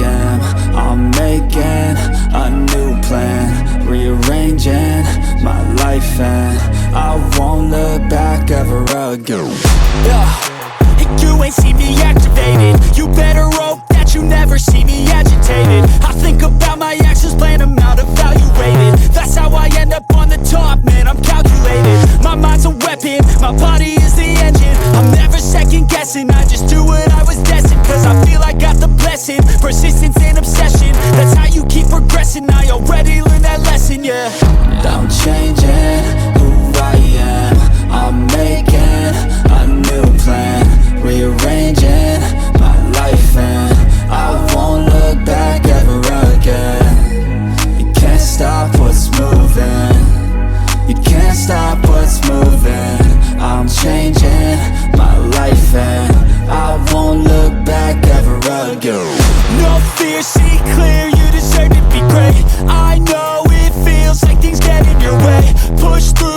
am. I'm making a new plan, rearranging my life, and I won't look back ever again. You ain't see me activated. You better hope that you never see me agitated. I think about my actions, plan them out, evaluated. That's how I end up on the top, man, I'm calculated. My mind's a weapon, my body is the engine. I'm never second guessing, I just do what I was destined. Cause I feel I got the blessing, persistence and obsession. That's how you keep progressing, I already learned that lesson, yeah. I'm changing who I am. I'm making a new plan, rearranging my life, and I won't look back ever again. You can't stop what's moving, you can't stop what's moving. I'm changing my life, and I won't look back ever again. No fear, see clear, you deserve to be great. I know it feels like things get in your way. Push through